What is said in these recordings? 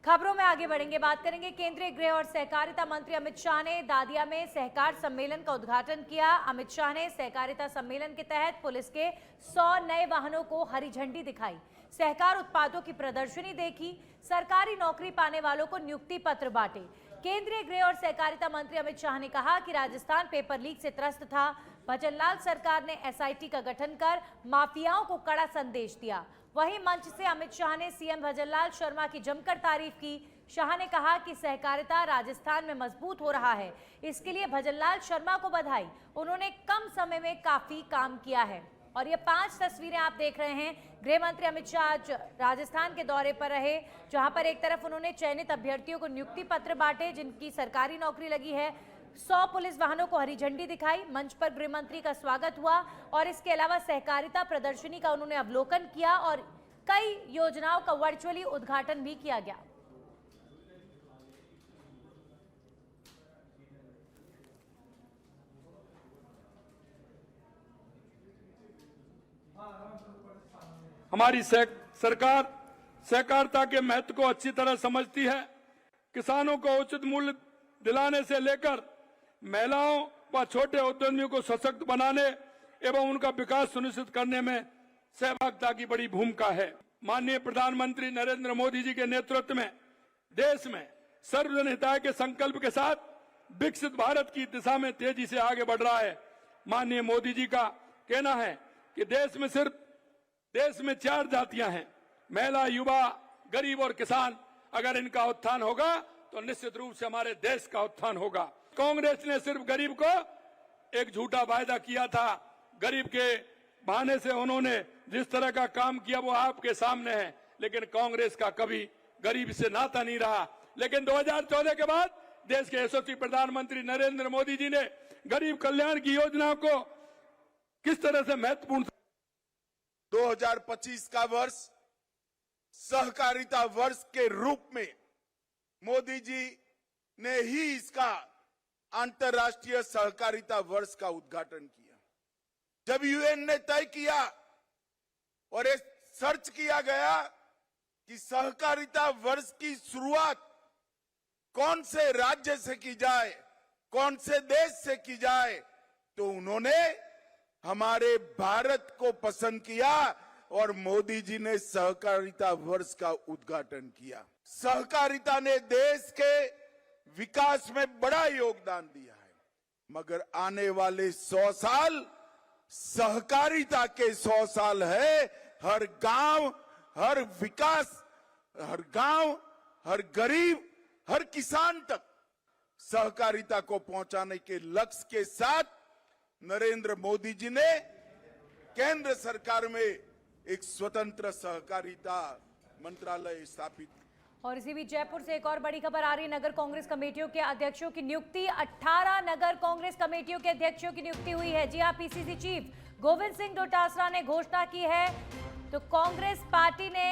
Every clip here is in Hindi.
खबरों में आगे बढ़ेंगे, बात करेंगे। केंद्रीय गृह और सहकारिता मंत्री अमित शाह ने दादिया में सहकार सम्मेलन का उद्घाटन किया। अमित शाह ने सहकारिता सम्मेलन के तहत पुलिस के 100 नए वाहनों को हरी झंडी दिखाई, सहकार उत्पादों की प्रदर्शनी देखी, सरकारी नौकरी पाने वालों को नियुक्ति पत्र बांटे। केंद्रीय गृह और सहकारिता मंत्री अमित शाह ने कहा कि राजस्थान पेपर लीक से त्रस्त था। भजनलाल सरकार ने एसआईटी का गठन कर माफियाओं को कड़ा संदेश दिया। वहीं मंच से अमित शाह ने सीएम भजनलाल शर्मा की जमकर तारीफ की। शाह ने कहा कि सहकारिता राजस्थान में मजबूत हो रहा है, इसके लिए भजनलाल शर्मा को बधाई। उन्होंने कम समय में काफी काम किया है। और ये 5 तस्वीरें आप देख रहे हैं। गृह मंत्री अमित शाह आज राजस्थान के दौरे पर रहे, जहां पर एक तरफ उन्होंने चयनित अभ्यर्थियों को नियुक्ति पत्र बांटे जिनकी सरकारी नौकरी लगी है। 100 पुलिस वाहनों को हरी झंडी दिखाई, मंच पर गृह मंत्री का स्वागत हुआ और इसके अलावा सहकारिता प्रदर्शनी का उन्होंने अवलोकन किया और कई योजनाओं का वर्चुअली उद्घाटन भी किया गया। हमारी सरकार सहकारिता के महत्व को अच्छी तरह समझती है। किसानों को उचित मूल्य दिलाने से लेकर महिलाओं व छोटे उद्यमियों को सशक्त बनाने एवं उनका विकास सुनिश्चित करने में सहभागिता की बड़ी भूमिका है। माननीय प्रधानमंत्री नरेंद्र मोदी जी के नेतृत्व में देश में सर्वजन हिताय के संकल्प के साथ विकसित भारत की दिशा में तेजी से आगे बढ़ रहा है। माननीय मोदी जी का कहना है कि देश में 4 जातियां हैं, महिला, युवा, गरीब और किसान। अगर इनका उत्थान होगा तो निश्चित रूप से हमारे देश का उत्थान होगा। कांग्रेस ने सिर्फ गरीब को एक झूठा वायदा किया था। गरीब के बहाने से उन्होंने जिस तरह का काम किया वो आपके सामने है, लेकिन कांग्रेस का कभी गरीब से नाता नहीं रहा। लेकिन 2014 के बाद देश के यशस्वी प्रधानमंत्री नरेंद्र मोदी जी ने गरीब कल्याण की योजनाओं को किस तरह से महत्वपूर्ण 2025 का वर्ष सहकारिता वर्ष के रूप में मोदी जी ने ही इसका अंतर्राष्ट्रीय सहकारिता वर्ष का उद्घाटन किया। जब यूएन ने तय किया और ये सर्च किया गया कि सहकारिता वर्ष की शुरुआत कौन से राज्य से की जाए, कौन से देश से की जाए, तो उन्होंने हमारे भारत को पसंद किया और मोदी जी ने सहकारिता वर्ष का उद्घाटन किया। सहकारिता ने देश के विकास में बड़ा योगदान दिया है, मगर आने वाले 100 साल सहकारिता के 100 साल है। हर गांव, हर विकास, हर गांव, हर गरीब, हर किसान तक सहकारिता को पहुंचाने के लक्ष्य के साथ नरेंद्र मोदी जी ने केंद्र सरकार में एक स्वतंत्र सहकारिता मंत्रालय स्थापित। और इसी बीच जयपुर से एक और बड़ी खबर आ रही है। नगर कांग्रेस कमेटियों के अध्यक्षों की नियुक्ति, 18 नगर कांग्रेस कमेटियों के अध्यक्षों की नियुक्ति हुई है। जी हां, पीसीसी चीफ गोविंद सिंह डोटासरा ने घोषणा की है। तो कांग्रेस पार्टी ने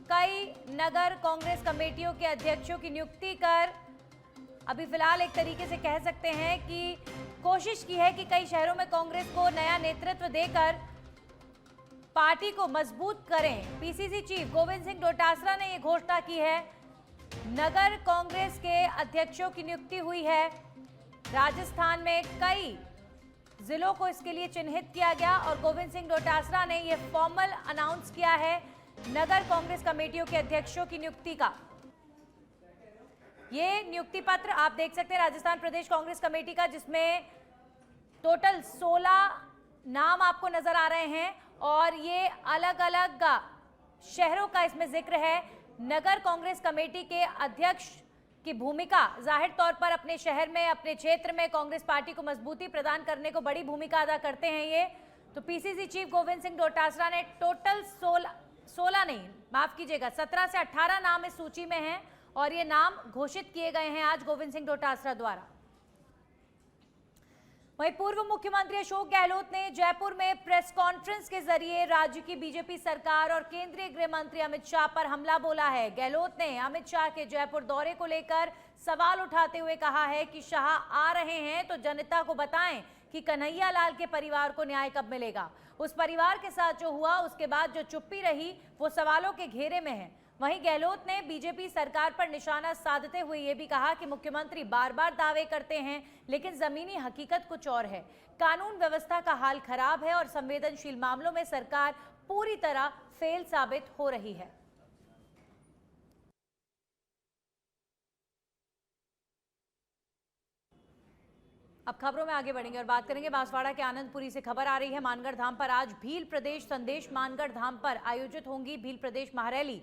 कई नगर कांग्रेस कमेटियों के अध्यक्षों की नियुक्ति कर अभी फिलहाल एक तरीके से कह सकते हैं कि कोशिश की है कि कई शहरों में कांग्रेस को नया नेतृत्व देकर पार्टी को मजबूत करें। पीसीसी चीफ गोविंद सिंह डोटासरा ने यह घोषणा की है। नगर कांग्रेस के अध्यक्षों की नियुक्ति हुई है। राजस्थान में कई जिलों को इसके लिए चिन्हित किया गया और गोविंद सिंह डोटासरा ने यह फॉर्मल अनाउंस किया है नगर कांग्रेस कमेटियों के अध्यक्षों की नियुक्ति का। ये नियुक्ति पत्र आप देख सकते हैं राजस्थान प्रदेश कांग्रेस कमेटी का, जिसमें टोटल 16 नाम आपको नजर आ रहे हैं और ये अलग अलग शहरों का इसमें जिक्र है। नगर कांग्रेस कमेटी के अध्यक्ष की भूमिका जाहिर तौर पर अपने शहर में, अपने क्षेत्र में कांग्रेस पार्टी को मजबूती प्रदान करने को बड़ी भूमिका अदा करते हैं ये। तो पीसीसी चीफ गोविंद सिंह डोटासरा ने टोटल 16 नहीं, माफ कीजिएगा, 17 से 18 नाम इस सूची में हैं और ये नाम घोषित किए गए हैं आज गोविंद सिंह डोटासरा द्वारा। वहीं पूर्व मुख्यमंत्री अशोक गहलोत ने जयपुर में प्रेस कॉन्फ्रेंस के जरिए राज्य की बीजेपी सरकार और केंद्रीय गृह मंत्री अमित शाह पर हमला बोला है। गहलोत ने अमित शाह के जयपुर दौरे को लेकर सवाल उठाते हुए कहा है कि शाह आ रहे हैं तो जनता को बताएं कि कन्हैया लाल के परिवार को न्याय कब मिलेगा। उस परिवार के साथ जो हुआ उसके बाद जो चुप्पी रही वो सवालों के घेरे में है। वहीं गहलोत ने बीजेपी सरकार पर निशाना साधते हुए ये भी कहा कि मुख्यमंत्री बार बार दावे करते हैं लेकिन जमीनी हकीकत कुछ और है। कानून व्यवस्था का हाल खराब है और संवेदनशील मामलों में सरकार पूरी तरह फेल साबित हो रही है। अब खबरों में आगे बढ़ेंगे और बात करेंगे बांसवाड़ा के आनंदपुरी से। खबर आ रही है मानगढ़ धाम पर आज भील प्रदेश संदेश मानगढ़ धाम पर आयोजित होंगी भील प्रदेश महारैली।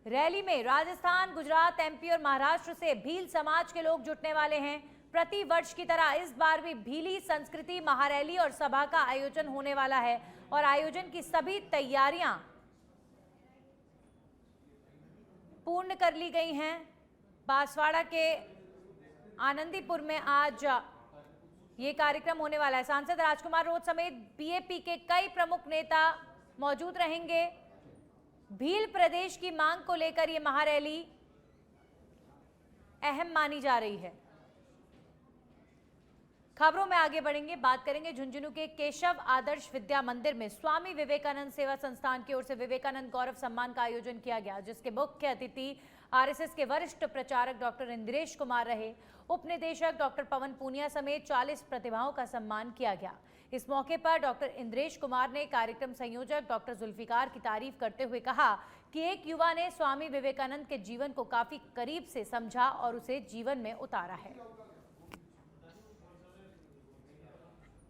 रैली में राजस्थान, गुजरात, एमपी और महाराष्ट्र से भील समाज के लोग जुटने वाले हैं। प्रति वर्ष की तरह इस बार भी भीली संस्कृति महारैली और सभा का आयोजन होने वाला है और आयोजन की सभी तैयारियां पूर्ण कर ली गई हैं। बांसवाड़ा के आनंदीपुर में आज ये कार्यक्रम होने वाला है। सांसद राजकुमार रोध समेत बीएपी के कई प्रमुख नेता मौजूद रहेंगे। भील प्रदेश की मांग को लेकर ये महारैली अहम मानी जा रही है। खबरों में आगे बढ़ेंगे, बात करेंगे झुंझुनू के केशव आदर्श विद्या मंदिर में स्वामी विवेकानंद सेवा संस्थान की ओर से विवेकानंद गौरव सम्मान का आयोजन किया गया, जिसके मुख्य अतिथि आरएसएस के वरिष्ठ प्रचारक डॉक्टर इंद्रेश कुमार रहे। उपनिदेशक डॉक्टर पवन पूनिया समेत 40 प्रतिभाओं का सम्मान किया गया। इस मौके पर डॉक्टर इंद्रेश कुमार ने कार्यक्रम संयोजक डॉक्टर जुल्फिकार की तारीफ करते हुए कहा कि एक युवा ने स्वामी विवेकानंद के जीवन को काफी करीब से समझा और उसे जीवन में उतारा है।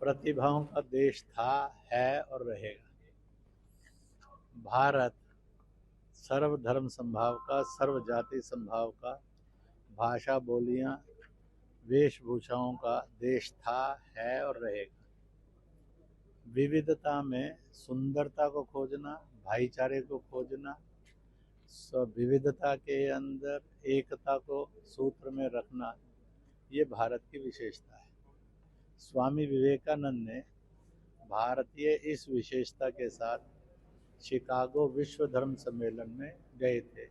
प्रतिभाओं का देश था, है और रहेगा। भारत सर्वधर्म संभाव का, सर्व जाति संभाव का, भाषा बोलियां, वेशभूषाओं का देश था, है और रहेगा। विविधता में सुंदरता को खोजना, भाईचारे को खोजना, विविधता के अंदर एकता को सूत्र में रखना, ये भारत की विशेषता है। स्वामी विवेकानंद ने भारतीय इस विशेषता के साथ शिकागो विश्व धर्म सम्मेलन में गए थे।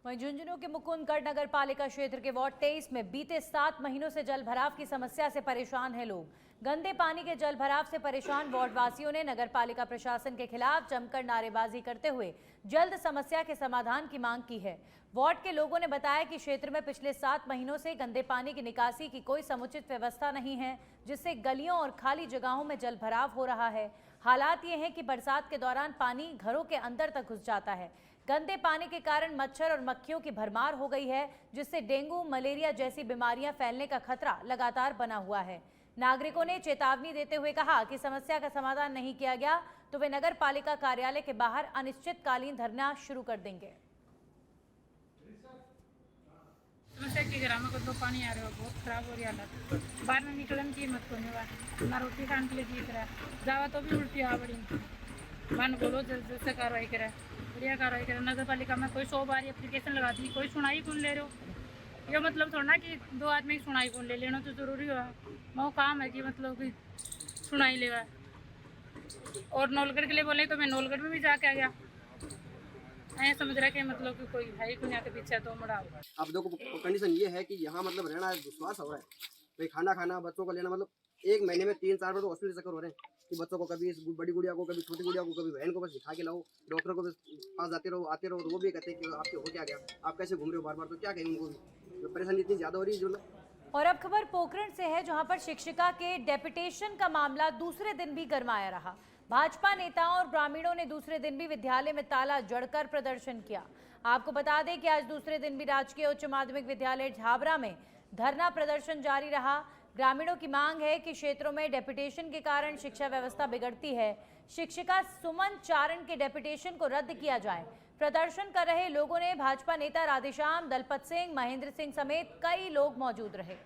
वहीं झुंझुनू के मुकुंदगढ़ नगर पालिका क्षेत्र के वार्ड 23 में बीते 7 महीनों से जल भराव की समस्या से परेशान हैं लोग। गंदे पानी के जल भराव से परेशान वार्ड वासियों ने नगर पालिका प्रशासन के खिलाफ जमकर नारेबाजी करते हुए जल्द समस्या के समाधान की मांग की है। वार्ड के लोगों ने बताया कि क्षेत्र में पिछले 7 महीनों से गंदे पानी की निकासी की कोई समुचित व्यवस्था नहीं है, जिससे गलियों और खाली जगहों में जल भराव हो रहा है। हालात ये हैं कि बरसात के दौरान पानी घरों के अंदर तक घुस जाता है। गंदे पानी के कारण मच्छर और मक्खियों की भरमार हो गई है, जिससे डेंगू, मलेरिया जैसी बीमारियां फैलने का खतरा लगातार बना हुआ है। नागरिकों ने चेतावनी देते हुए कहा कि समस्या का समाधान नहीं किया गया तो वे नगर पालिका कार्यालय के बाहर अनिश्चितकालीन धरना शुरू कर देंगे। समस्या की ग्राम को तो पानी आ रहा है, बहुत खराब हो रही हालत। बाहर में निकलने की मत होने वाली ना, रोटी खाने के लिए जीत रहा जावा तो भी उल्टी आ बड़ी मन बोलो जैसे कार्रवाई करे, बढ़िया कार्रवाई करे। नगर पालिका में कोई 100 बार एप्लीकेशन लगा दी, कोई सुनाई कौन ले रहे हो। ये मतलब थोड़ा ना कि 2 आदमी की सुनाई कौन ले लेना तो जरूरी हुआ। वो काम है कि मतलब कि सुनाई लेगा। और नौलगढ़ के लिए बोले तो मैं नौलगढ़ में भी जाके आ गया। ऐसा समझ रहा कि मतलब कि कोई है ही कोई यहाँ के पीछे तो मड़ा। अब देखो कंडीशन ये है कि यहाँ मतलब रहना विश्वास हो रहा है, भाई खाना खाना, बच्चों को लेना, मतलब 1 महीने में 3-4 बार तो हॉस्पिटल चक्कर हो रहे हैं कि बच्चों को कभी बड़ी गुड़िया को, कभी छोटी गुड़िया को, कभी बहन को बस दिखा के लाओ, डॉक्टर को बस पास जाते रहो आते रहो। तो वो भी कहते हैं कि आपके हो क्या गया, आप कैसे घूम रहे हो बार बार, तो क्या कहेंगे उनको भी, परेशानी इतनी ज़्यादा हो रही है जो। और अब खबर पोखरण से है, जहां पर शिक्षिका के डेपुटेशन का मामला दूसरे दिन भी गरमाया रहा। भाजपा नेताओं और ग्रामीणों ने दूसरे दिन भी विद्यालय में ताला जड़कर प्रदर्शन किया। आपको बता दें कि आज दूसरे दिन भी राजकीय उच्च माध्यमिक विद्यालय झाबरा में धरना प्रदर्शन जारी रहा। ग्रामीणों की मांग है कि क्षेत्रों में डेपुटेशन के कारण शिक्षा व्यवस्था बिगड़ती है। शिक्षिका सुमन चारण के डेपुटेशन को रद्द किया जाए। प्रदर्शन कर रहे लोगों ने भाजपा नेता राधेश्याम, दलपत सिंह, महेंद्र सिंह समेत कई लोग मौजूद रहे।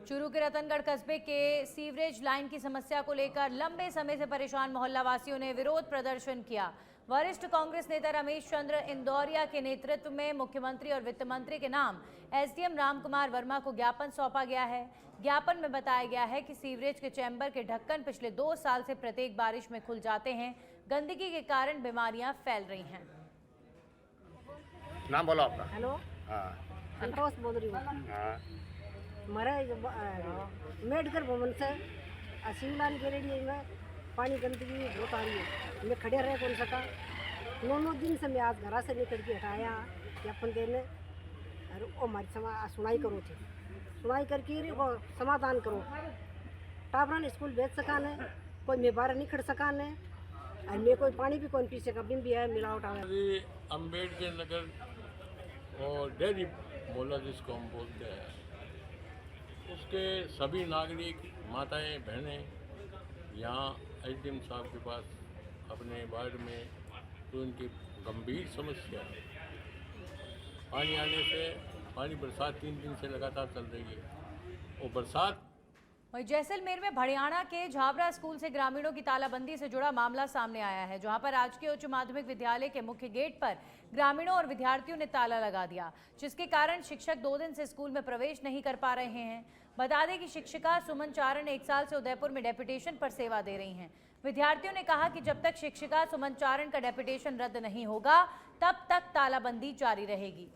चूरू के रतनगढ़ कस्बे के सीवरेज लाइन की समस्या को लेकर लंबे समय से परेशान मोहल्ला वासियों ने विरोध प्रदर्शन किया। वरिष्ठ कांग्रेस नेता रमेश चंद्र इंदौरिया के नेतृत्व में मुख्यमंत्री और वित्त मंत्री के नाम एसडीएम रामकुमार वर्मा को ज्ञापन सौंपा गया है। ज्ञापन में बताया गया है कि सीवरेज के चैम्बर के ढक्कन पिछले 2 साल से प्रत्येक बारिश में खुल जाते हैं। गंदगी के कारण बीमारियां फैल रही हैं। नाम बोलो आपका। हेलो, हाँ संतोष बोल रही हूँ। हाँ हमारे मेडिकल भवन से शिवलाल गिरेडी में पानी गंदगी बहुत आ रही है, मैं खड़े रहे कौन सका 9 दिन से मैं आज घर से निकल के हटाया कि अपन देने और वो हमारी सुनाई करो थे, सुनाई करके वो समाधान करो। टाबरा ने स्कूल भेज सका ने, कोई मैं बाहर नहीं खड़ सका ने, और मैं कोई पानी भी कौन पी सका, बिन भी है मिलावट आवे। अम्बेडकर नगर और डेयरी मोहल्ला जिसको हम बोलते हैं, उसके सभी नागरिक माताएं बहनें यहाँ एसडीएम साहब के पास अपने वार्ड में जो इनकी गंभीर समस्या है पानी आने से, पानी बरसात 3 दिन से लगातार चल रही है और बरसात। वहीं जैसलमेर में भड़ियाणा के झाबरा स्कूल से ग्रामीणों की तालाबंदी से जुड़ा मामला सामने आया है, जहां पर राजकीय उच्च माध्यमिक विद्यालय के मुख्य गेट पर ग्रामीणों और विद्यार्थियों ने ताला लगा दिया, जिसके कारण शिक्षक 2 दिन से स्कूल में प्रवेश नहीं कर पा रहे हैं। बता दें कि शिक्षिका सुमन चारण 1 साल से उदयपुर में डेपुटेशन पर सेवा दे रही हैं। विद्यार्थियों ने कहा कि जब तक शिक्षिका सुमन चारण का डेपुटेशन रद्द नहीं होगा तब तक तालाबंदी जारी रहेगी।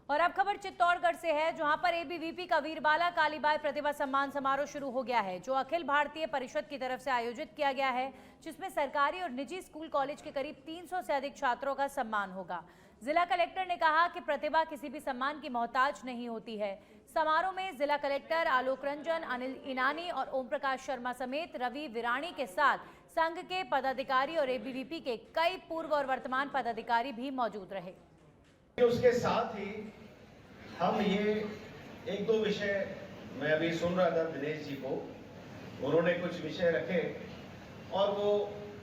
और अब खबर चित्तौड़गढ़ से है, जहां पर एबीवीपी का वीरबाला कालीबाई प्रतिभा सम्मान समारोह शुरू हो गया है, जो अखिल भारतीय परिषद की तरफ से आयोजित किया गया है, जिसमें सरकारी और निजी स्कूल कॉलेज के करीब 300 से अधिक छात्रों का सम्मान होगा। जिला कलेक्टर ने कहा कि प्रतिभा किसी भी सम्मान की मोहताज नहीं होती है। समारोह में जिला कलेक्टर आलोक रंजन, अनिल इनानी और ओम प्रकाश शर्मा समेत रवि विराणी के साथ संघ के पदाधिकारी और एबीवीपी के कई पूर्व और वर्तमान पदाधिकारी भी मौजूद रहे। उसके साथ ही हम ये 1-2 विषय मैं अभी सुन रहा था दिनेश जी को, उन्होंने कुछ विषय रखे और वो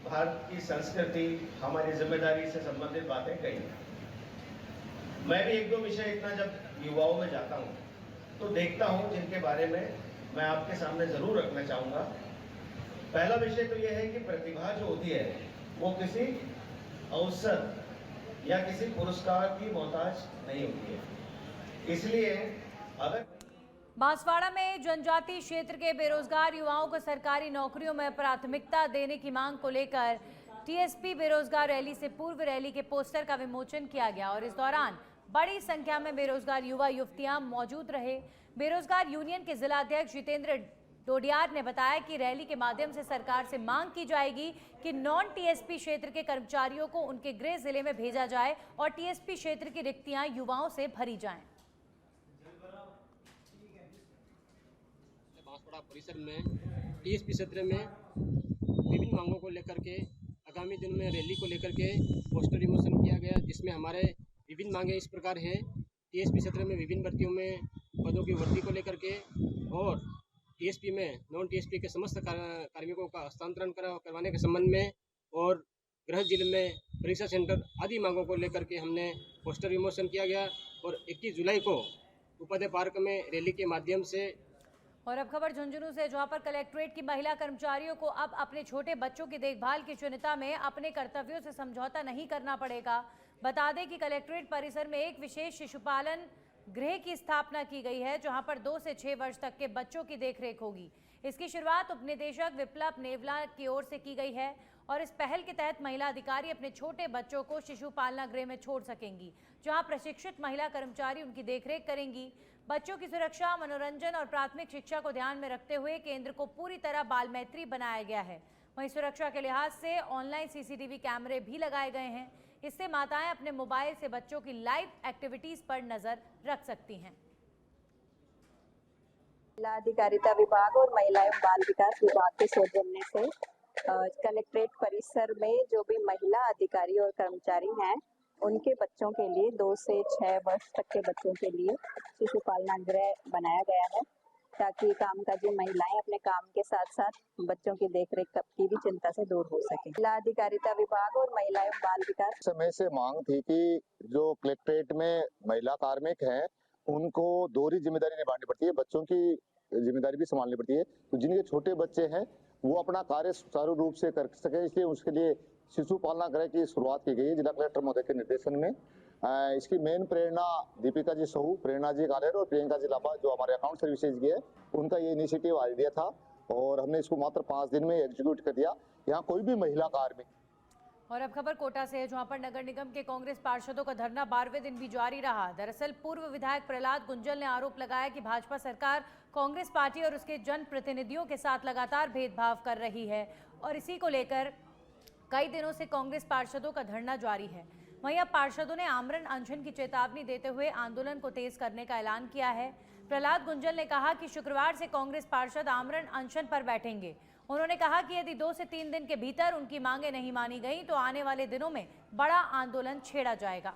भारत की संस्कृति, हमारी जिम्मेदारी से संबंधित बातें कही। मैं भी 1-2 विषय इतना जब युवाओं में जाता हूँ तो देखता हूँ जिनके बारे में मैं आपके सामने जरूर रखना चाहूँगा। पहला विषय तो यह है कि प्रतिभा जो होती है वो किसी अवसर या किसी पुरस्कार की मोहताज नहीं होती है। इसलिए अगर बांसवाड़ा में जनजातीय क्षेत्र के बेरोजगार युवाओं को सरकारी नौकरियों में प्राथमिकता देने की मांग को लेकर टीएसपी बेरोजगार रैली से पूर्व रैली के पोस्टर का विमोचन किया गया और इस दौरान बड़ी संख्या में बेरोजगार युवा युवतियां मौजूद रहे। बेरोजगार यूनियन के जिला अध्यक्ष जितेंद्र डोडियार ने बताया कि रैली के माध्यम से सरकार से मांग की जाएगी कि नॉन टीएसपी क्षेत्र के कर्मचारियों को उनके गृह जिले में भेजा जाए और टीएसपी क्षेत्र की रिक्तियां युवाओं से भरी जाएं। बांसवाड़ा परिसर में टीएसपी क्षेत्र में विभिन्न मांगों को लेकर के आगामी दिन में रैली को लेकर के पोस्टर विमोचन किया गया, जिसमें हमारे विभिन्न मांगे इस प्रकार हैं। टीएसपी क्षेत्र में विभिन्न भर्तियों में पदों की भर्ती को लेकर के और टीएसपी में नॉन टीएसपी के समस्त कार्मिकों का हस्तांतरण करवाने के संबंध में और गृह जिले में परीक्षा सेंटर आदि मांगों को लेकर के हमने पोस्टर विमोचन किया गया और 21 जुलाई को उपाध्याय पार्क में रैली के माध्यम से। और अब खबर झुंझुनू से, जहां पर कलेक्ट्रेट की महिला कर्मचारियों को अब अपने छोटे बच्चों की देखभाल की चिंता में अपने कर्तव्यों से समझौता नहीं करना पड़ेगा। बता दें कि कलेक्ट्रेट परिसर में एक विशेष शिशुपालन गृह की स्थापना की गई है, जहां पर 2 से 6 वर्ष तक के बच्चों की देखरेख होगी। इसकी शुरुआत उपनिदेशक विप्लव नेवला की ओर से की गई है और इस पहल के तहत महिला अधिकारी अपने छोटे बच्चों को शिशु पालना गृह में छोड़ सकेंगी, जहां प्रशिक्षित महिला कर्मचारी उनकी देखरेख करेंगी। बच्चों की सुरक्षा, मनोरंजन और प्राथमिक शिक्षा को ध्यान में रखते हुए केंद्र को पूरी तरह बाल मैत्री बनाया गया है। वहीं सुरक्षा के लिहाज से ऑनलाइन सीसीटीवी कैमरे भी लगाए गए हैं। इससे माताएं अपने मोबाइल से बच्चों की लाइव एक्टिविटीज पर नजर रख सकती हैं। महिला अधिकारिता विभाग और महिला एवं बाल विकास विभाग के सौजन्य से कलेक्ट्रेट परिसर में जो भी महिला अधिकारी और कर्मचारी हैं उनके बच्चों के लिए 2 से 6 वर्ष तक के बच्चों के लिए शिशु पालना गृह बनाया गया है, ताकि कामकाजी महिलाएं अपने काम के साथ साथ बच्चों की देखरेख की भी चिंता से दूर हो सके। महिला अधिकारिता विभाग और महिला एवं बाल विकास समय से मांग थी कि जो कलेक्ट्रेट में महिला कार्मिक हैं उनको दोहरी जिम्मेदारी निभानी पड़ती है, बच्चों की जिम्मेदारी भी संभालनी पड़ती है। तो जिनके छोटे बच्चे हैं वो अपना कार्य सुचारू रूप से कर सके, इसलिए उसके लिए शिशु पालना गृह की शुरुआत की गई है जिला कलेक्टर महोदय के निर्देशन में। इसकी मेन प्रेरणा दीपिका जी सहू, प्रेरणा जी कालेर और प्रियंका जी लाबा जो हमारे अकाउंट सर्विसेज की है, उनका ये इनिशिएटिव आइडिया था और हमने इसको मात्र 5 दिन में एग्जीक्यूट कर दिया। यहाँ कोई भी महिला कार्मिक और अब खबर कोटा से है, जहां पर नगर निगम के कांग्रेस पार्षदों का धरना 12वें दिन भी जारी रहा। दरअसल पूर्व विधायक प्रहलाद गुंजल ने आरोप लगाया कि भाजपा सरकार कांग्रेस पार्टी और उसके जनप्रतिनिधियों के साथ लगातार भेदभाव कर रही है और इसी को लेकर कई दिनों से कांग्रेस पार्षदों का धरना जारी है। वहीं अब पार्षदों ने आमरण अनशन की चेतावनी देते हुए आंदोलन को तेज करने का ऐलान किया है। प्रहलाद गुंजल ने कहा कि शुक्रवार से कांग्रेस पार्षद आमरण अनशन पर बैठेंगे। उन्होंने कहा कि यदि 2 से 3 दिन के भीतर उनकी मांगें नहीं मानी गई तो आने वाले दिनों में बड़ा आंदोलन छेड़ा जाएगा।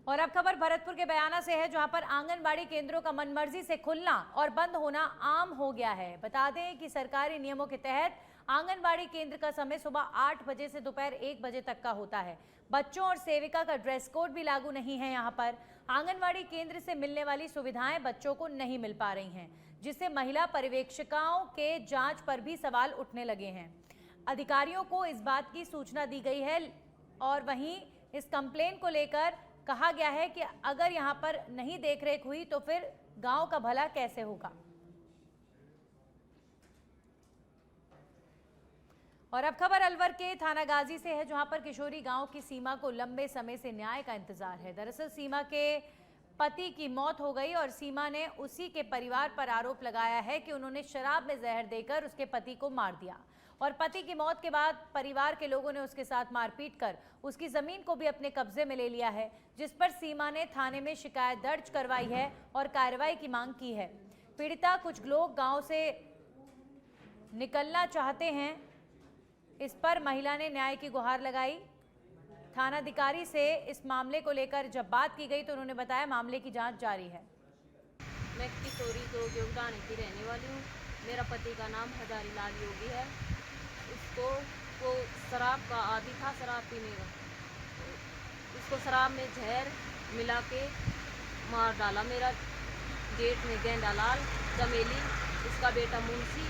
और अब खबर भरतपुर के बयाना से है, जहां पर आंगनबाड़ी केंद्रों का मनमर्जी से खुलना और बंद होना आम हो गया है। बता दें कि सरकारी नियमों के तहत आंगनबाड़ी केंद्र का समय सुबह 8 बजे से दोपहर 1 बजे तक का होता है। बच्चों और सेविका का ड्रेस कोड भी लागू नहीं है। यहाँ पर आंगनबाड़ी केंद्र से मिलने वाली सुविधाएं बच्चों को नहीं मिल पा रही हैं, जिससे महिला पर्यवेक्षिकाओं के जांच पर भी सवाल उठने लगे हैं। अधिकारियों को इस बात की सूचना दी गई है और वहीं इस कंप्लेन को लेकर कहा गया है कि अगर यहां पर नहीं देखरेख हुई तो फिर गांव का भला कैसे होगा। और अब खबर अलवर के थाना गाजी से है, जहां पर किशोरी गांव की सीमा को लंबे समय से न्याय का इंतजार है। दरअसल सीमा के पति की मौत हो गई और सीमा ने उसी के परिवार पर आरोप लगाया है कि उन्होंने शराब में जहर देकर उसके पति को मार दिया और पति की मौत के बाद परिवार के लोगों ने उसके साथ मारपीट कर उसकी जमीन को भी अपने कब्जे में ले लिया है, जिस पर सीमा ने थाने में शिकायत दर्ज करवाई है और कार्रवाई की मांग की है। पीड़िता कुछ लोग गांव से निकलना चाहते हैं, इस पर महिला ने न्याय की गुहार लगाई। थानाधिकारी से इस मामले को लेकर जब बात की गई तो उन्होंने बताया मामले की जांच जारी है। मैं किशोरी को योगदान की रहने वाली हूँ। मेरा पति का नाम हजारी लाल योगी है। उसको वो शराब का आदी था, शराब पीने का। उसको शराब में जहर मिला के मार डाला। मेरा जेठ में गेंदा लाल चमेली, उसका बेटा मुंशी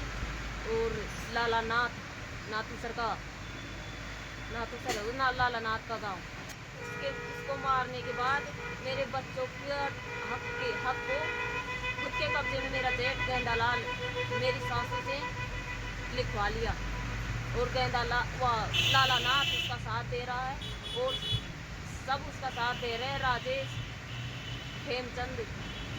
और लाला नाथ नातूसर का लाला नाथ का गाँव। उसको मारने के बाद मेरे बच्चों के हक को खुद के कब्जे में मेरा जेठ गेंदा लाल मेरी सासू से लिखवा लिया और लाला नाथ उसका साथ दे रहा है और सब उसका साथ दे रहे हैं। राजेश हेमचंद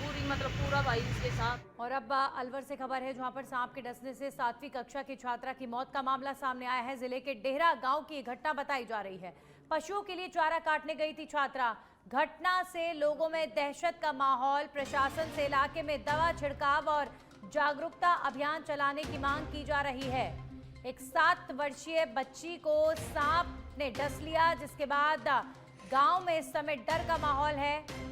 पूरा भाई उसके साथ। और अब अलवर से खबर है, जहां पर सांप के डसने से 7वीं कक्षा की छात्रा की मौत का मामला सामने आया है। जिले के डेहरा गांव की घटना बताई जा रही है। पशुओं के लिए चारा काटने गई थी छात्रा। घटना से लोगों में दहशत का माहौल। प्रशासन से इलाके में दवा छिड़काव और जागरूकता अभियान चलाने की मांग की जा रही है। एक 7 वर्षीय बच्ची को सांप ने डस लिया, जिसके बाद गांव में इस समय डर का माहौल है।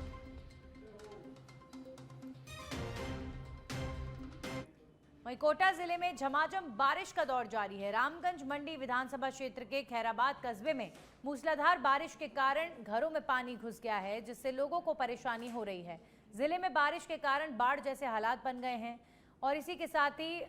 वहीं कोटा जिले में झमाझम बारिश का दौर जारी है। रामगंज मंडी विधानसभा क्षेत्र के खैराबाद कस्बे में मूसलाधार बारिश के कारण घरों में पानी घुस गया है, जिससे लोगों को परेशानी हो रही है। जिले में बारिश के कारण बाढ़ जैसे हालात बन गए हैं और इसी के साथ ही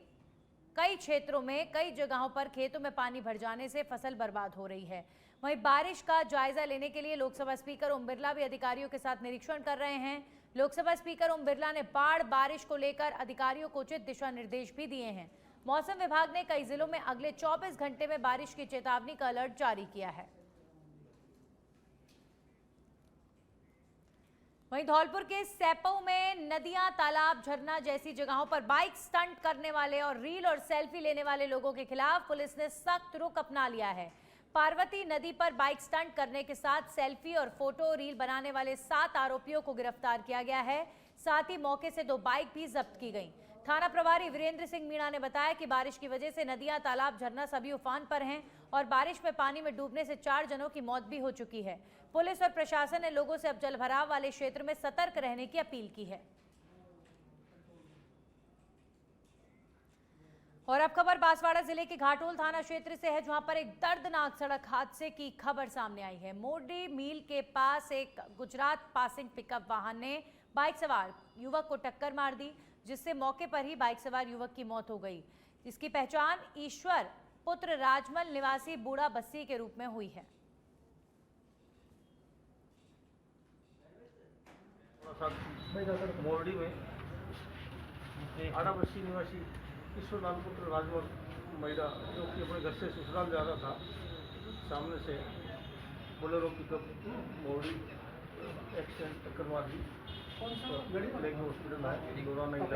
कई क्षेत्रों में कई जगहों पर खेतों में पानी भर जाने से फसल बर्बाद हो रही है। वहीं बारिश का जायजा लेने के लिए लोकसभा स्पीकर ओम बिरला भी अधिकारियों के साथ निरीक्षण कर रहे हैं। लोकसभा स्पीकर ओम बिरला ने बाढ़ बारिश को लेकर अधिकारियों को उचित दिशा निर्देश भी दिए हैं। मौसम विभाग ने कई जिलों में अगले 24 घंटे में बारिश की चेतावनी का अलर्ट जारी किया है। वहीं धौलपुर के सैपऊ में नदियां, तालाब, झरना जैसी जगहों पर बाइक स्टंट करने वाले और रील और सेल्फी लेने वाले लोगों के खिलाफ पुलिस ने सख्त रुख अपना लिया है। पार्वती नदी पर बाइक स्टंट करने के साथ सेल्फी और फोटो रील बनाने वाले 7 आरोपियों को गिरफ्तार किया गया है। साथ ही मौके से 2 बाइक भी जब्त की गई। थाना प्रभारी वीरेंद्र सिंह मीणा ने बताया कि बारिश की वजह से नदियां, तालाब, झरना सभी उफान पर हैं और बारिश में पानी में डूबने से 4 जनों की मौत भी हो चुकी है। पुलिस और प्रशासन ने लोगों से अब जलभराव वाले क्षेत्र में सतर्क रहने की अपील की है। और अब खबर बांसवाड़ा जिले के घाटोल थाना क्षेत्र से है, जहां पर एक दर्दनाक सड़क हादसे की खबर सामने आई है। मोरडी मिल के पास एक गुजरात पासिंग पिकअप वाहन ने बाइक सवार युवक को टक्कर मार दी, जिससे मौके पर ही बाइक सवार युवक की मौत हो गई। इसकी पहचान ईश्वर पुत्र राजमल निवासी बूढ़ा बस्सी के रूप में हुई है। मोरडी में 18 वर्षीय निवासी ईश्वर लाल पुत्र राजमल महिला जो कि अपने घर से ससुराल जा रहा था, सामने से बोलेरो पिकअप मोड़ी एक्सीडेंट करवा दी, लेके हॉस्पिटल आए, दौरान नहीं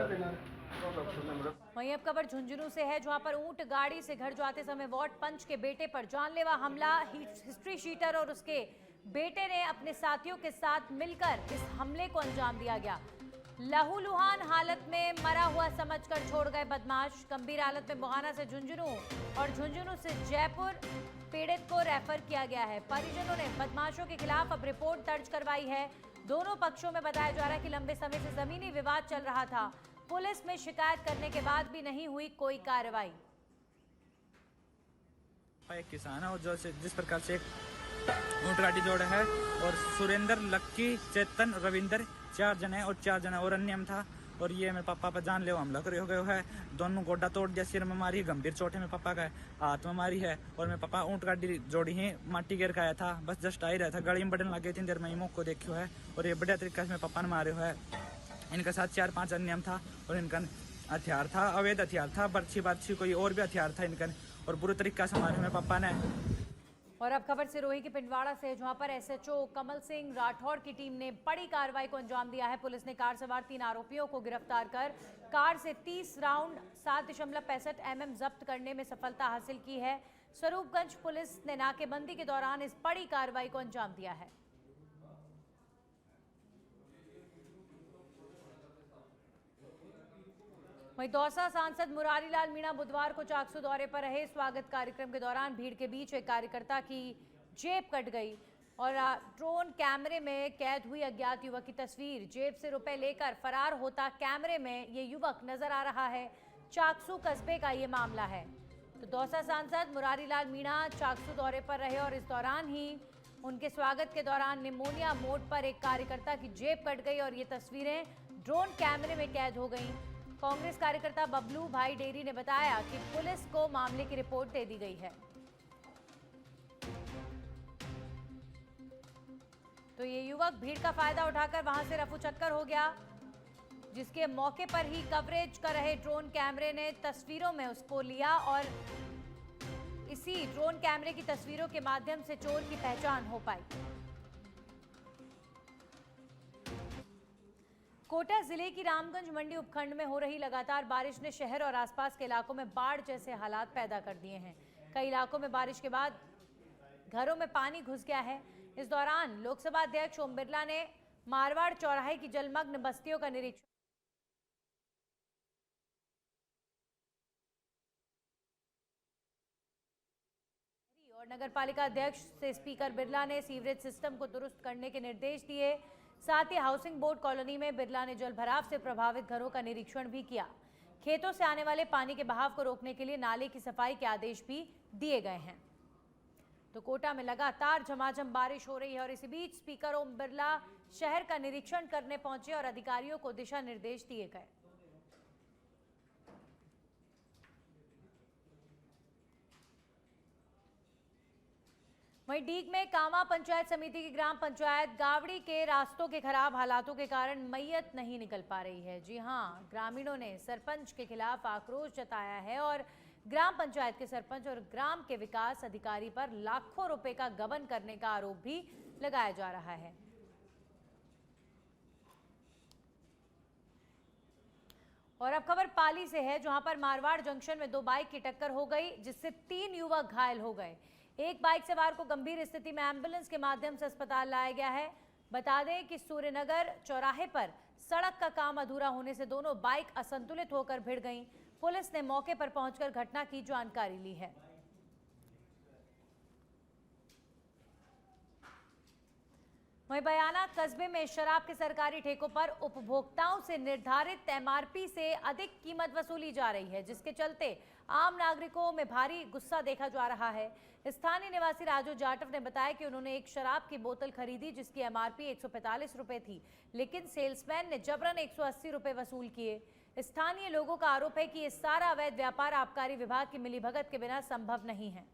डॉक्टर ने मृत। वहीं अब खबर झुंझुनू से है, जहां पर ऊंट गाड़ी से घर जाते समय वार्ड पंच के बेटे पर जानलेवा हमला। हिस्ट्री शीटर और उसके बेटे ने अपने साथियों के साथ मिलकर इस हमले को अंजाम दिया गया। लहूलुहान हालत में मरा हुआ समझकर छोड़ गए बदमाश। गंभीर हालत में बुहाना से झुंझुनू और झुंझुनू से जयपुर पीड़ित को रेफर किया गया है। परिजनों ने बदमाशों के खिलाफ अब रिपोर्ट दर्ज करवाई है। दोनों पक्षों में बताया जा रहा है कि लंबे समय से जमीनी विवाद चल रहा था। पुलिस में शिकायत करने के बाद भी नहीं हुई कोई कार्रवाई। एक किसान है और जो जिस प्रकार से ऊंट गाड़ी जोड़ा है, और सुरेंद्र, लक्की, चेतन, रविंदर 4 जने और 4 जने और अन्यम था, और ये मेरे पापा पर जानलेवा हमला करे हो गए है। दोनों गोड्डा तोड़ दिया, सिर में मारी, गंभीर चोट है मेरे पापा का, हाथ में मारी है। और मेरे पापा ऊंट गाड़ी जोड़ी ही माटी गिर का आया था, बस जस्ट आ ही रहा था, गाड़ी में बढ़ने लगे, इतनी देर में ही मौके को देखियो है। और ये बढ़िया तरीके से मेरे पापा ने मारे हुए है। इनके साथ 4-5 अन्यम था, और इनका हथियार था, अवैध हथियार था, बर्छी कोई और भी हथियार था इनका, और बुरे तरीके से मारे मेरे पापा ने। और अब खबर सिरोही के पिंडवाड़ा से, जहां पर एसएचओ कमल सिंह राठौर की टीम ने बड़ी कार्रवाई को अंजाम दिया है। पुलिस ने कार सवार 3 आरोपियों को गिरफ्तार कर कार से 30 राउंड 7.65 mm जब्त करने में सफलता हासिल की है। स्वरूपगंज पुलिस ने नाकेबंदी के दौरान इस बड़ी कार्रवाई को अंजाम दिया है। वहीं दौसा सांसद मुरारीलाल मीणा बुधवार को चाकसू दौरे पर रहे। स्वागत कार्यक्रम के दौरान भीड़ के बीच एक कार्यकर्ता की जेब कट गई और ड्रोन कैमरे में कैद हुई अज्ञात युवक की तस्वीर। जेब से रुपए लेकर फरार होता कैमरे में ये युवक नजर आ रहा है। चाकसू कस्बे का ये मामला है। तो दौसा सांसद मुरारीलाल मीणा चाकसू दौरे पर रहे और इस दौरान ही उनके स्वागत के दौरान निमोनिया मोड पर एक कार्यकर्ता की जेब कट गई और ये तस्वीरें ड्रोन कैमरे में कैद हो गई। कांग्रेस कार्यकर्ता बबलू भाई डेरी ने बताया कि पुलिस को मामले की रिपोर्ट दे दी गई है। तो ये युवक भीड़ का फायदा उठाकर वहां से रफू चक्कर हो गया, जिसके मौके पर ही कवरेज कर रहे ड्रोन कैमरे ने तस्वीरों में उसको लिया और इसी ड्रोन कैमरे की तस्वीरों के माध्यम से चोर की पहचान हो पाई। कोटा जिले की रामगंज मंडी उपखंड में हो रही लगातार बारिश ने शहर और आसपास के इलाकों में बाढ़ जैसे हालात पैदा कर दिए हैं। कई इलाकों में बारिश के बाद घरों में पानी घुस गया है। इस दौरान लोकसभा अध्यक्ष ओम बिरला ने मारवाड़ चौराहे की जलमग्न बस्तियों का निरीक्षण और नगरपालिका अध्यक्ष से स्पीकर बिरला ने सीवरेज सिस्टम को दुरुस्त करने के निर्देश दिए। साथ ही हाउसिंग बोर्ड कॉलोनी में बिरला ने जलभराव से प्रभावित घरों का निरीक्षण भी किया। खेतों से आने वाले पानी के बहाव को रोकने के लिए नाले की सफाई के आदेश भी दिए गए हैं। तो कोटा में लगातार झमाझम बारिश हो रही है और इसी बीच स्पीकर ओम बिरला शहर का निरीक्षण करने पहुंचे और अधिकारियों को दिशा निर्देश दिए गए। वहीं डीग में कामा पंचायत समिति की ग्राम पंचायत गावड़ी के रास्तों के खराब हालातों के कारण मैयत नहीं निकल पा रही है। जी हां, ग्रामीणों ने सरपंच के खिलाफ आक्रोश जताया है और ग्राम पंचायत के सरपंच और ग्राम के विकास अधिकारी पर लाखों रुपए का गबन करने का आरोप भी लगाया जा रहा है। और अब खबर पाली से है, जहां पर मारवाड़ जंक्शन में 2 बाइक की टक्कर हो गई, जिससे 3 युवक घायल हो गए। एक बाइक सवार को गंभीर स्थिति में एम्बुलेंस के माध्यम से अस्पताल लाया गया है। बता दें कि सूर्यनगर चौराहे पर सड़क का काम अधूरा होने से दोनों बाइक असंतुलित होकर भिड़ गईं। पुलिस ने मौके पर पहुंचकर घटना की जानकारी ली है। वहीं बयाना कस्बे में शराब के सरकारी ठेकों पर उपभोक्ताओं से निर्धारित एमआरपी से अधिक कीमत वसूली जा रही है, जिसके चलते आम नागरिकों में भारी गुस्सा देखा जा रहा है। स्थानीय निवासी राजू जाटव ने बताया कि उन्होंने एक शराब की बोतल खरीदी जिसकी एमआरपी 145 रुपए थी, लेकिन सेल्समैन ने जबरन 180 रुपए वसूल किए। स्थानीय लोगों का आरोप है कि ये सारा अवैध व्यापार आबकारी विभाग की मिलीभगत के बिना संभव नहीं है।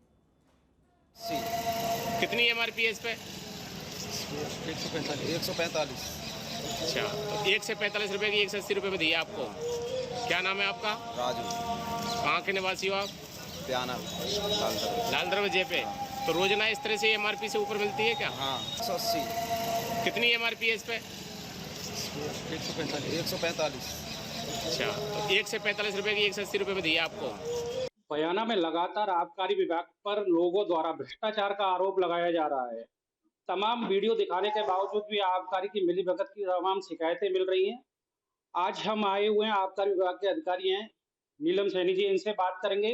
कितनी एमआरपी है इस पे? 145। अच्छा, तो 1 से 45 रुपए की 180 रुपए में दी आपको। क्या नाम है आपका? राजू। कहाँ के निवासी हो आप? बयाना लाल दरवाजे पे। तो रोजाना इस तरह से एमआरपी से ऊपर मिलती है क्या? हाँ 180 कितनी एमआरपी है इस पे? 145। अच्छा, तो 1 से 45 रुपए की 180 रुपए में दिया आपको। बयाना में लगातार आबकारी विभाग पर लोगों द्वारा भ्रष्टाचार का आरोप लगाया जा रहा है। तमाम वीडियो दिखाने के बावजूद भी आबकारी की मिलीभगत की तमाम शिकायतें मिल रही हैं। आज हम आए हुए हैं, आबकारी विभाग के अधिकारी हैं नीलम सैनी जी, इनसे बात करेंगे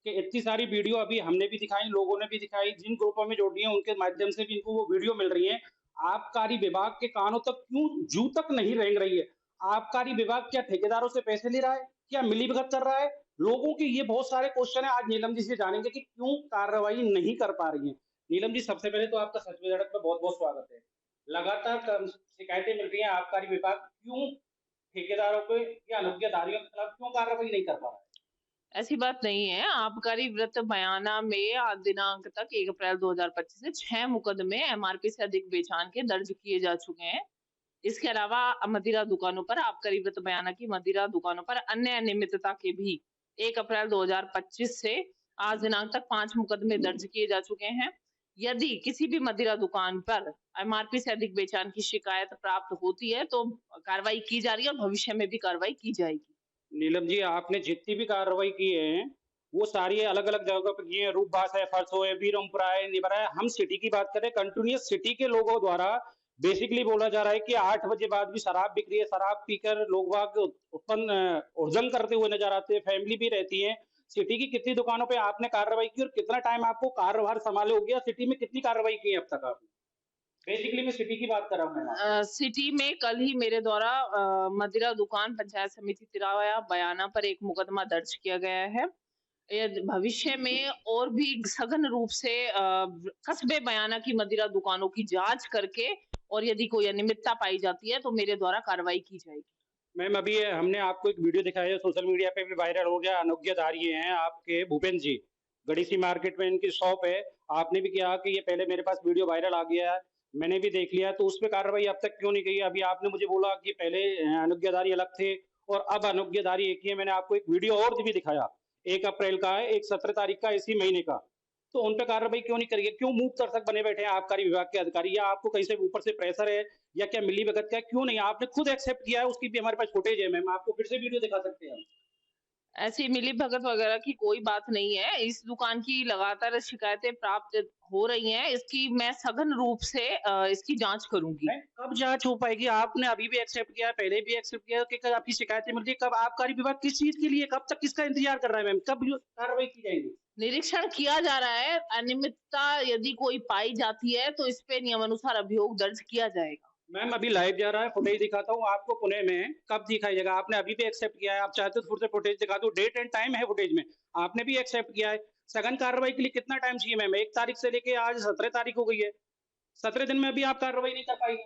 कि इतनी सारी वीडियो अभी हमने भी दिखाई, लोगों ने भी दिखाई, जिन ग्रुपों में जोड़ी है उनके माध्यम से भी इनको वो वीडियो मिल रही है। आबकारी विभाग के कानों तक क्यों जू तक नहीं रेंग रही है? आबकारी विभाग क्या ठेकेदारों से पैसे ले रहा है, क्या मिलीभगत कर रहा है? लोगों के ये बहुत सारे क्वेश्चन है। आज नीलम जी से जानेंगे कि क्यों कार्रवाई नहीं कर पा रही है। नीलम जी, सबसे पहले तो आपका सच में झड़क में बहुत बहुत स्वागत है। लगातार शिकायतें मिल रही है, आबकारी विभाग क्यों ठेकेदारों को या अनुज्ञाधारियों के खिलाफ क्यों कार्रवाई नहीं कर पा रहा है? ऐसी बात नहीं है। आबकारी वृत्त बयाना में आज दिनांक तक 1 अप्रैल 2025 से 6 मुकदमे एमआरपी से अधिक बेचान के दर्ज किए जा चुके हैं। इसके अलावा मदिरा दुकानों पर आबकारी वृत्त बयाना की मदिरा दुकानों पर अन्य अनियमितता के भी 1 अप्रैल 2025 से आज दिनांक तक 5 मुकदमे दर्ज किए जा चुके हैं। यदि किसी भी मदिरा दुकान पर एमआरपी से अधिक बेचान की शिकायत प्राप्त होती है तो कार्रवाई की जा रही है और भविष्य में भी कार्रवाई की जाएगी। नीलम जी, आपने जितनी भी कार्रवाई की है वो सारी अलग अलग जगहों पर की है, रूपबास है, फरसो है, बीरमपुरा है, निबरा है। हम सिटी की बात करें, कंटिन्यूस सिटी के लोगों द्वारा बेसिकली बोला जा रहा है कि 8 बजे बाद भी शराब बिक रही है, शराब पीकर लोग बाग उर्जन करते हुए नजर आते हैं, फैमिली भी रहती है। सिटी की कितनी दुकानों पे आपने कार्रवाई की और कितना टाइम आपको कार्यभार संभाले हो गया? सिटी में कितनी कार्रवाई की है अब तक आपने? बेसिकली मैं सिटी की बात कर रहा हूँ। सिटी में कल ही मेरे द्वारा मदिरा दुकान पंचायत समिति तिराया बयाना पर एक मुकदमा दर्ज किया गया है। भविष्य में और भी सघन रूप से कस्बे बयाना की मदिरा दुकानों की जांच करके और यदि कोई अनियमितता पाई जाती है तो मेरे द्वारा कार्रवाई की जाएगी। मैम, अभी हमने आपको एक वीडियो दिखाया है, सोशल मीडिया पे भी वायरल हो गया। अनुज्ञाधारी हैं आपके भूपेंद्र जी, गड़ी सी मार्केट में इनकी शॉप है। आपने भी कहा कि ये पहले मेरे पास वीडियो वायरल आ गया है, मैंने भी देख लिया, तो उस पर कार्रवाई अब तक क्यों नहीं की? अभी आपने मुझे बोला कि पहले अनुज्ञाधारी अलग थे और अब अनुज्ञाधारी एक ही है। मैंने आपको एक वीडियो और भी दिखाया, 1 अप्रैल का है, एक 17 तारीख का इसी महीने का। तो उन पे कार्रवाई क्यों नहीं करिए? क्यों मूक दर्शक बने बैठे हैं आबकारी विभाग के अधिकारी? या आपको कहीं से ऊपर से प्रेशर है या क्या मिलीभगत का? क्यों नहीं? आपने खुद एक्सेप्ट किया है, उसकी भी हमारे पास फुटेज है मैम, आपको फिर से वीडियो दिखा सकते हैं हम। ऐसी मिलीभगत वगैरह की कोई बात नहीं है। इस दुकान की लगातार शिकायतें प्राप्त हो रही हैं, इसकी मैं सघन रूप से इसकी जांच करूंगी। कब जांच हो पाएगी? आपने अभी भी एक्सेप्ट किया है, पहले भी एक्सेप्ट किया है कि कब आपकी शिकायतें मिल रही है? कब आबकारी विभाग किस चीज के लिए, कब तक किसका इंतजार कर रहा है मैम? कब कार्रवाई की जाएगी? निरीक्षण किया जा रहा है। अनियमितता यदि कोई पाई जाती है तो इस पे नियमानुसार अभियोग दर्ज किया जाएगा। मैम, अभी लाइव जा रहा है, फुटेज दिखाता हूँ आपको पुणे में, कब दिखाइएगा? आपने अभी भी एक्सेप्ट किया है, आप चाहते तो फिर से फुटेज दिखा दो, डेट एंड टाइम है फुटेज में, आपने भी एक्सेप्ट किया है। सघन कार्रवाई के लिए कितना टाइम चाहिए मैम? 1 तारीख से लेके आज 17 तारीख हो गई है, 17 दिन में अभी आप कार्रवाई नहीं कर पाएंगे।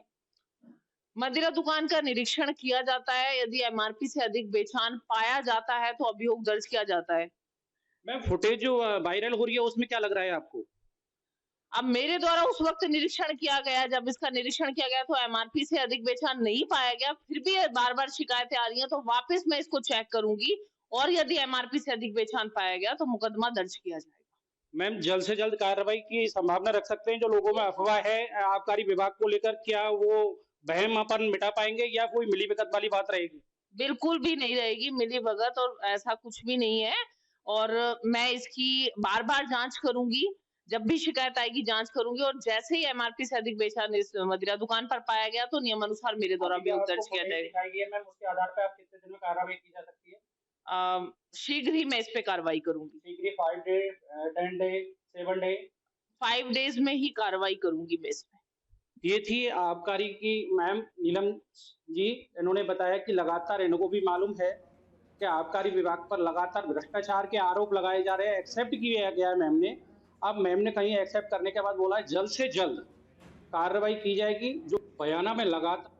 मदिरा दुकान का निरीक्षण किया जाता है, यदि एमआरपी से अधिक बेचान पाया जाता है तो अभियोग दर्ज किया जाता है। मैम, फुटेज जो वायरल हो रही है उसमें क्या लग रहा है आपको? अब मेरे द्वारा उस वक्त निरीक्षण किया गया, जब इसका निरीक्षण किया गया तो एमआरपी से अधिक बेचान नहीं पाया गया, फिर भी बार बार शिकायतें आ रही हैं, तो वापस मैं इसको चेक करूंगी और यदि एमआरपी से अधिक बेचान पाया गया तो मुकदमा दर्ज किया जाएगा। मैम, जल्द से जल्द कार्रवाई की संभावना रख सकते हैं? जो लोगों में अफवाह है आबकारी विभाग को लेकर, क्या वो वहमपन मिटा पाएंगे या कोई मिलीभगत वाली बात रहेगी? बिल्कुल भी नहीं रहेगी मिलीभगत, और ऐसा कुछ भी नहीं है। और मैं इसकी बार बार जांच करूंगी, जब भी शिकायत आएगी जांच करूंगी, और जैसे ही एमआरपी से अधिक बेचान इस मदिरा दुकान पर पाया गया तो नियमानुसार मेरे द्वारा अभियोग दर्ज किया जाएगा। मैम, उसके आधार पर आप कितने दिन में कार्रवाई की जा सकती है? शीघ्र ही मैं इस पे कार्रवाई करूंगी। शीघ्र? 5 डे, 10 डे, 7 डे? 5 डेज में ही कार्रवाई करूंगी मैं इस पे। ये थी आबकारी की मैम नीलम जी। इन्होंने बताया कि लगातार इनको भी मालूम है कि आबकारी विभाग पर लगातार भ्रष्टाचार के आरोप लगाए जा रहे हैं। एक्सेप्ट किया गया है मैम ने। अब मैम ने कहीं एक्सेप्ट करने के बाद बोला है जल्द से जल्द कार्रवाई की जाएगी। जो बयाना में लगातार